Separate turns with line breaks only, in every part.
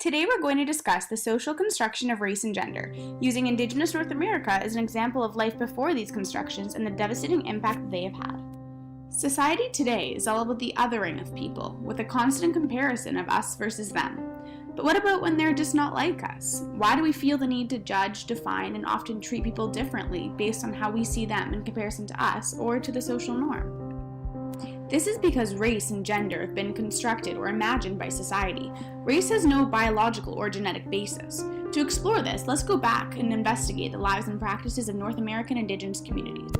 Today we're going to discuss the social construction of race and gender, using Indigenous North America as an example of life before these constructions and the devastating impact they have had. Society today is all about the othering of people, with a constant comparison of us versus them. But what about when they're just not like us? Why do we feel the need to judge, define, and often treat people differently based on how we see them in comparison to us or to the social norm? This is because race and gender have been constructed or imagined by society. Race has no biological or genetic basis. To explore this, let's go back and investigate the lives and practices of North American Indigenous communities.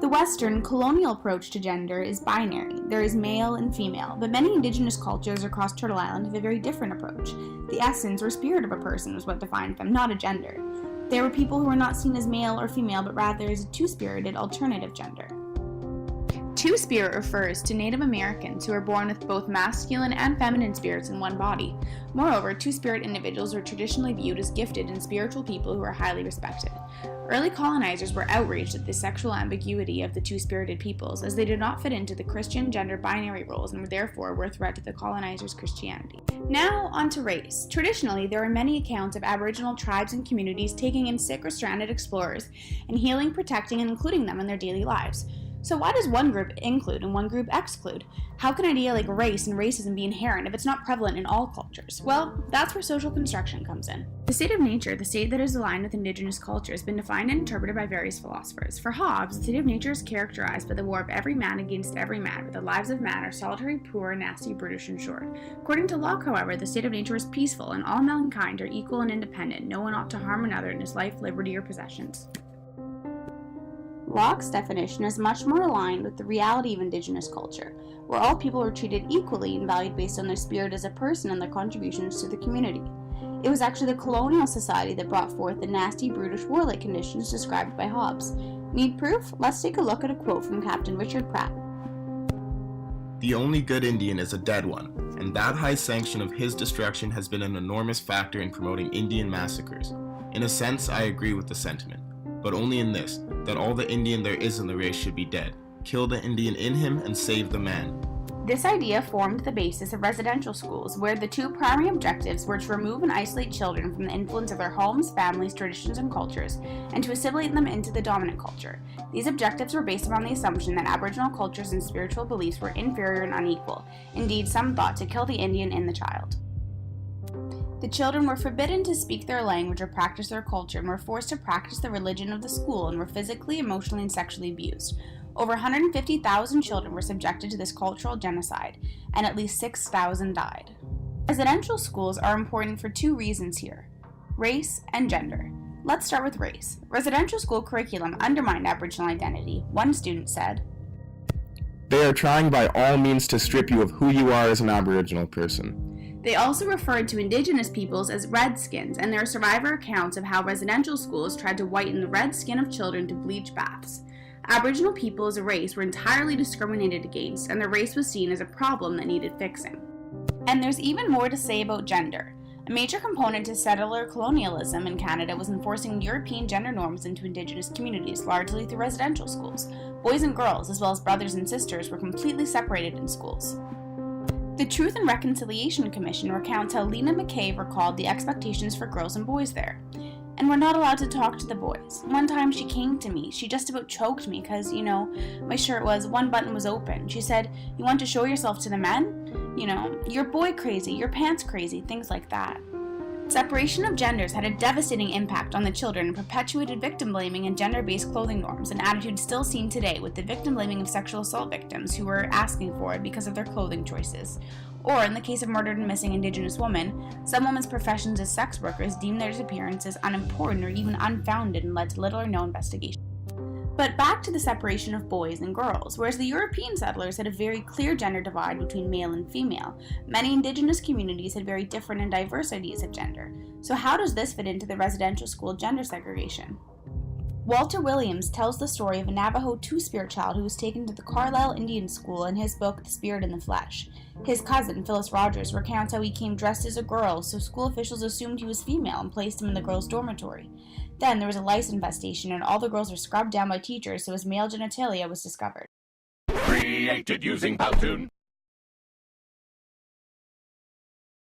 The Western colonial approach to gender is binary. There is male and female, but many Indigenous cultures across Turtle Island have a very different approach. The essence or spirit of a person was what defined them, not a gender. There were people who were not seen as male or female, but rather as a two-spirited alternative gender. Two-spirit refers to Native Americans who are born with both masculine and feminine spirits in one body. Moreover, two-spirit individuals were traditionally viewed as gifted and spiritual people who were highly respected. Early colonizers were outraged at the sexual ambiguity of the two-spirited peoples, as they did not fit into the Christian gender binary roles and therefore were a threat to the colonizers' Christianity. Now, on to race. Traditionally, there are many accounts of Aboriginal tribes and communities taking in sick or stranded explorers and healing, protecting, and including them in their daily lives. So why does one group include and one group exclude? How can an idea like race and racism be inherent if it's not prevalent in all cultures? Well, that's where social construction comes in. The state of nature, the state that is aligned with Indigenous culture, has been defined and interpreted by various philosophers. For Hobbes, the state of nature is characterized by the war of every man against every man, where the lives of man are solitary, poor, nasty, brutish, and short. According to Locke, however, the state of nature is peaceful, and all mankind are equal and independent. No one ought to harm another in his life, liberty, or possessions. Locke's definition is much more aligned with the reality of Indigenous culture, where all people are treated equally and valued based on their spirit as a person and their contributions to the community. It was actually the colonial society that brought forth the nasty, brutish, warlike conditions described by Hobbes. Need proof? Let's take a look at a quote from Captain Richard Pratt.
"The only good Indian is a dead one, and that high sanction of his destruction has been an enormous factor in promoting Indian massacres. In a sense, I agree with the sentiment, but only in this, that all the Indian there is in the race should be dead. Kill the Indian in him and save the man."
This idea formed the basis of residential schools, where the two primary objectives were to remove and isolate children from the influence of their homes, families, traditions, and cultures, and to assimilate them into the dominant culture. These objectives were based upon the assumption that Aboriginal cultures and spiritual beliefs were inferior and unequal. Indeed, some thought to kill the Indian in the child. The children were forbidden to speak their language or practice their culture and were forced to practice the religion of the school and were physically, emotionally, and sexually abused. Over 150,000 children were subjected to this cultural genocide, and at least 6,000 died. Residential schools are important for two reasons here: race and gender. Let's start with race. Residential school curriculum undermined Aboriginal identity. One student said,
"They are trying by all means to strip you of who you are as an Aboriginal person."
They also referred to Indigenous peoples as redskins, and there are survivor accounts of how residential schools tried to whiten the red skin of children to bleach baths. Aboriginal people as a race were entirely discriminated against, and their race was seen as a problem that needed fixing. And there's even more to say about gender. A major component to settler colonialism in Canada was enforcing European gender norms into Indigenous communities, largely through residential schools. Boys and girls, as well as brothers and sisters, were completely separated in schools. The Truth and Reconciliation Commission recounts how Lena McCabe recalled the expectations for girls and boys there. "And we're not allowed to talk to the boys. One time she came to me. She just about choked me because, my shirt one button was open. She said, 'You want to show yourself to the men? You're boy crazy, your pants crazy,' things like that." Separation of genders had a devastating impact on the children and perpetuated victim blaming and gender-based clothing norms, an attitude still seen today with the victim blaming of sexual assault victims who were asking for it because of their clothing choices. Or, in the case of murdered and missing Indigenous women, some women's professions as sex workers deemed their disappearances unimportant or even unfounded and led to little or no investigation. But back to the separation of boys and girls. Whereas the European settlers had a very clear gender divide between male and female, many Indigenous communities had very different and diverse ideas of gender. So how does this fit into the residential school gender segregation? Walter Williams tells the story of a Navajo two-spirit child who was taken to the Carlisle Indian School in his book, The Spirit in the Flesh. His cousin, Phyllis Rogers, recounts how he came dressed as a girl, so school officials assumed he was female and placed him in the girls' dormitory. Then there was a lice infestation and all the girls were scrubbed down by teachers, so his male genitalia was discovered.
Created using Powtoon.